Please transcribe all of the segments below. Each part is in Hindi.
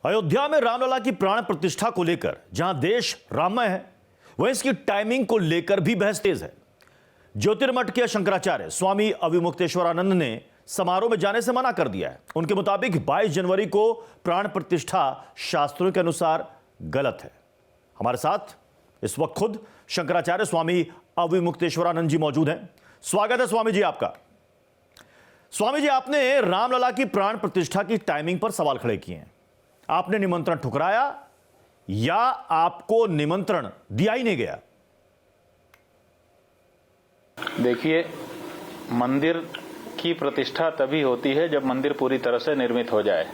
अयोध्या में रामलला की प्राण प्रतिष्ठा को लेकर जहां देश राममय है, वहीं इसकी टाइमिंग को लेकर भी बहस तेज है। ज्योतिर्मठ के शंकराचार्य स्वामी अविमुक्तेश्वरानंद ने समारोह में जाने से मना कर दिया है। उनके मुताबिक 22 जनवरी को प्राण प्रतिष्ठा शास्त्रों के अनुसार गलत है। हमारे साथ इस वक्त खुद शंकराचार्य स्वामी अविमुक्तेश्वरानंद जी मौजूद हैं। स्वागत है स्वामी जी आपका। स्वामी जी, आपने रामलला की प्राण प्रतिष्ठा की टाइमिंग पर सवाल खड़े किए हैं। आपने निमंत्रण ठुकराया या आपको निमंत्रण दिया ही नहीं गया? देखिए, मंदिर की प्रतिष्ठा तभी होती है जब मंदिर पूरी तरह से निर्मित हो जाए।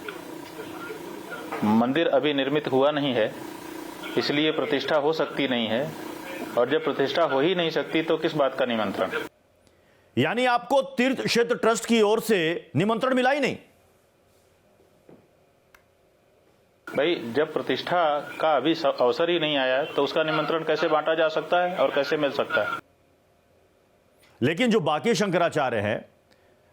मंदिर अभी निर्मित हुआ नहीं है, इसलिए प्रतिष्ठा हो सकती नहीं है, और जब प्रतिष्ठा हो ही नहीं सकती तो किस बात का निमंत्रण? यानी आपको तीर्थ क्षेत्र ट्रस्ट की ओर से निमंत्रण मिला ही नहीं? भाई, जब प्रतिष्ठा का अभी अवसर ही नहीं आया तो उसका निमंत्रण कैसे बांटा जा सकता है और कैसे मिल सकता है? लेकिन जो बाकी शंकराचार्य हैं,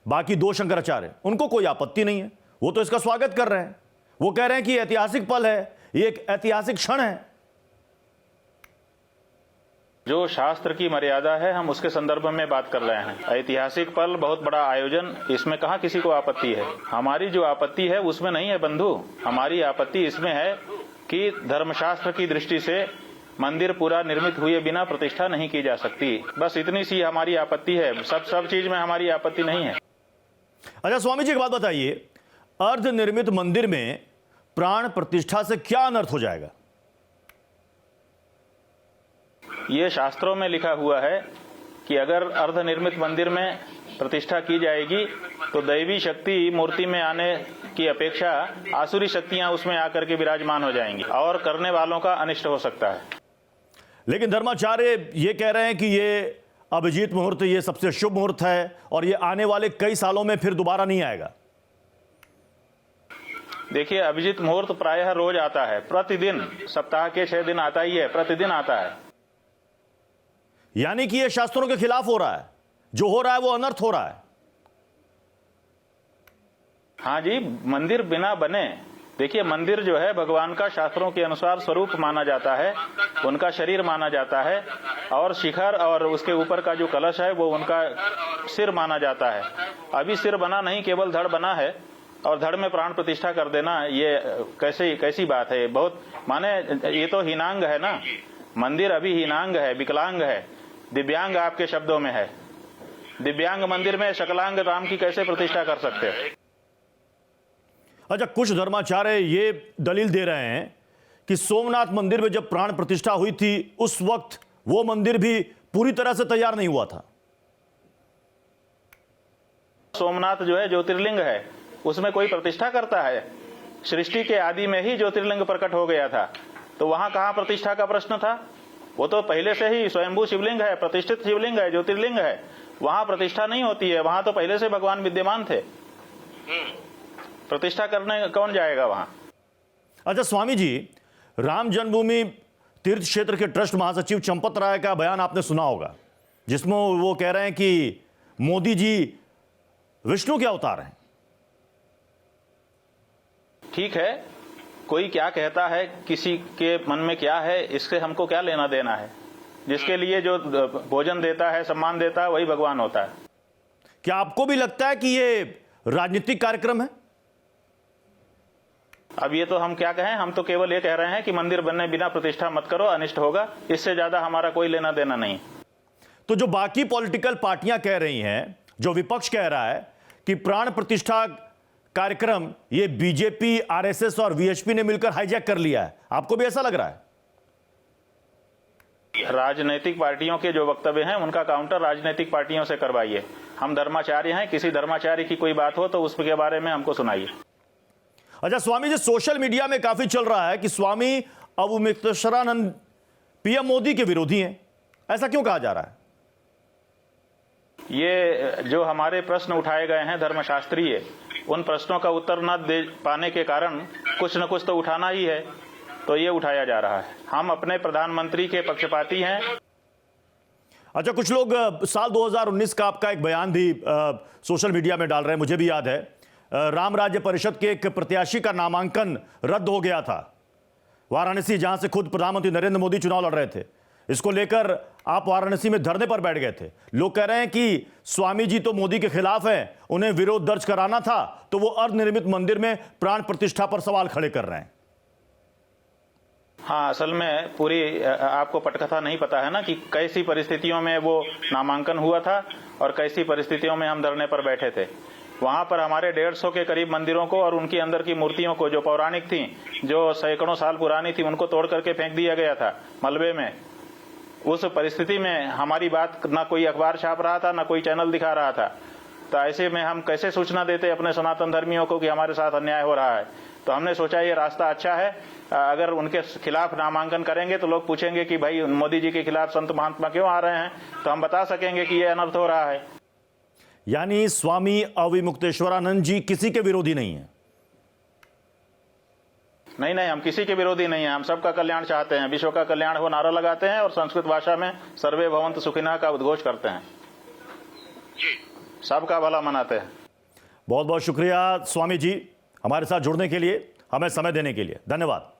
बाकी 2 शंकराचार्य, उनको कोई आपत्ति नहीं है। वो तो इसका स्वागत कर रहे हैं। वो कह रहे हैं कि ऐतिहासिक पल है, ये एक ऐतिहासिक क्षण है। जो शास्त्र की मर्यादा है, हम उसके संदर्भ में बात कर रहे हैं। ऐतिहासिक पल, बहुत बड़ा आयोजन, इसमें कहाँ किसी को आपत्ति है? हमारी जो आपत्ति है उसमें नहीं है बंधु। हमारी आपत्ति इसमें है कि धर्मशास्त्र की दृष्टि से मंदिर पूरा निर्मित हुए बिना प्रतिष्ठा नहीं की जा सकती। बस इतनी सी हमारी आपत्ति है। सब चीज में हमारी आपत्ति नहीं है। अच्छा स्वामी जी, एक बात बताइए, अर्ध निर्मित मंदिर में प्राण प्रतिष्ठा से क्या अनर्थ हो जाएगा? ये शास्त्रों में लिखा हुआ है कि अगर अर्धनिर्मित मंदिर में प्रतिष्ठा की जाएगी तो दैवी शक्ति मूर्ति में आने की अपेक्षा आसुरी शक्तियां उसमें आकर के विराजमान हो जाएंगी और करने वालों का अनिष्ट हो सकता है। लेकिन धर्माचार्य ये कह रहे हैं कि ये अभिजीत मुहूर्त ये सबसे शुभ मुहूर्त है और ये आने वाले कई सालों में फिर दोबारा नहीं आएगा। देखिए, अभिजीत मुहूर्त प्रायः रोज आता है, प्रतिदिन, सप्ताह के 6 दिन आता ही है, प्रतिदिन आता है। यानी कि ये शास्त्रों के खिलाफ हो रहा है। जो हो रहा है वो अनर्थ हो रहा है। हाँ जी, मंदिर बिना बने, देखिए, मंदिर जो है भगवान का शास्त्रों के अनुसार स्वरूप माना जाता है, उनका शरीर माना जाता है, और शिखर और उसके ऊपर का जो कलश है वो उनका सिर माना जाता है। अभी सिर बना नहीं, केवल धड़ बना है, और धड़ में प्राण प्रतिष्ठा कर देना ये कैसी बात है? बहुत माने, ये तो हीनांग है ना। मंदिर अभी हीनांग है, विकलांग है, दिव्यांग आपके शब्दों में है। दिव्यांग मंदिर में शकलांग राम की कैसे प्रतिष्ठा कर सकते हैं? अच्छा, कुछ धर्माचार्य ये दलील दे रहे हैं कि सोमनाथ मंदिर में जब प्राण प्रतिष्ठा हुई थी उस वक्त वो मंदिर भी पूरी तरह से तैयार नहीं हुआ था। सोमनाथ जो है ज्योतिर्लिंग है, उसमें कोई प्रतिष्ठा करता है? सृष्टि के आदि में ही ज्योतिर्लिंग प्रकट हो गया था, तो वहां कहां प्रतिष्ठा का प्रश्न था? वो तो पहले से ही स्वयंभू शिवलिंग है, प्रतिष्ठित शिवलिंग है, ज्योतिर्लिंग है। वहां प्रतिष्ठा नहीं होती है, वहां तो पहले से भगवान विद्यमान थे। प्रतिष्ठा करने कौन जाएगा वहां? अच्छा स्वामी जी, राम जन्मभूमि तीर्थ क्षेत्र के ट्रस्ट महासचिव चंपत राय का बयान आपने सुना होगा, जिसमें वो कह रहे हैं कि मोदी जी विष्णु के अवतार हैं। ठीक है, कोई क्या कहता है, किसी के मन में क्या है, इससे हमको क्या लेना देना है? जिसके लिए जो भोजन देता है, सम्मान देता है, वही भगवान होता है। क्या आपको भी लगता है कि ये राजनीतिक कार्यक्रम है? अब ये तो हम क्या कहें, हम तो केवल ये कह रहे हैं कि मंदिर बनने बिना प्रतिष्ठा मत करो, अनिष्ट होगा। इससे ज्यादा हमारा कोई लेना देना नहीं। तो जो बाकी पॉलिटिकल पार्टियां कह रही हैं, जो विपक्ष कह रहा है कि प्राण प्रतिष्ठा कार्यक्रम ये बीजेपी, आरएसएस और वीएचपी ने मिलकर हाईजैक कर लिया है, आपको भी ऐसा लग रहा है? राजनीतिक पार्टियों के जो वक्तव्य हैं उनका काउंटर राजनीतिक पार्टियों से करवाइए। हम धर्माचार्य हैं, किसी धर्माचार्य की कोई बात हो तो उसके बारे में हमको सुनाइए। अच्छा स्वामी जी, सोशल मीडिया में काफी चल रहा है कि स्वामी अविमुक्तेश्वरानंद पीएम मोदी के विरोधी हैं। ऐसा क्यों कहा जा रहा है? ये जो हमारे प्रश्न उठाए गए हैं धर्मशास्त्रीय, उन प्रश्नों का उत्तर न दे पाने के कारण कुछ न कुछ तो उठाना ही है, तो ये उठाया जा रहा है। हम अपने प्रधानमंत्री के पक्षपाती हैं। अच्छा, कुछ लोग साल 2019 का आपका एक बयान भी सोशल मीडिया में डाल रहे हैं, मुझे भी याद है। राम राज्य परिषद के एक प्रत्याशी का नामांकन रद्द हो गया था वाराणसी, जहां से खुद प्रधानमंत्री नरेंद्र मोदी चुनाव लड़ रहे थे। इसको लेकर आप वाराणसी में धरने पर बैठ गए थे। लोग कह रहे हैं कि स्वामी जी तो मोदी के खिलाफ हैं, उन्हें विरोध दर्ज कराना था, तो वो अर्धनिर्मित मंदिर में प्राण प्रतिष्ठा पर सवाल खड़े कर रहे हैं। हाँ, असल में पूरी आपको पटकथा नहीं पता है ना कि कैसी परिस्थितियों में वो नामांकन हुआ था और कैसी परिस्थितियों में हम धरने पर बैठे थे। वहां पर हमारे 150 के करीब मंदिरों को और उनके अंदर की मूर्तियों को, जो पौराणिक थी, जो सैकड़ों साल पुरानी थी, उनको तोड़ करके फेंक दिया गया था मलबे में। उस परिस्थिति में हमारी बात ना कोई अखबार छाप रहा था, ना कोई चैनल दिखा रहा था। तो ऐसे में हम कैसे सूचना देते अपने सनातन धर्मियों को कि हमारे साथ अन्याय हो रहा है। तो हमने सोचा ये रास्ता अच्छा है, अगर उनके खिलाफ नामांकन करेंगे तो लोग पूछेंगे कि भाई मोदी जी के खिलाफ संत महात्मा क्यों आ रहे हैं, तो हम बता सकेंगे कि ये अनर्थ हो रहा है। यानी स्वामी अविमुक्तेश्वरानंद जी किसी के विरोधी नहीं है? नहीं, हम किसी के विरोधी नहीं है। हम सबका कल्याण चाहते हैं, विश्व का कल्याण हो नारा लगाते हैं और संस्कृत भाषा में सर्वे भवन्तु सुखिनः का उद्घोष करते हैं, सबका भला मनाते हैं। बहुत बहुत शुक्रिया स्वामी जी, हमारे साथ जुड़ने के लिए, हमें समय देने के लिए। धन्यवाद।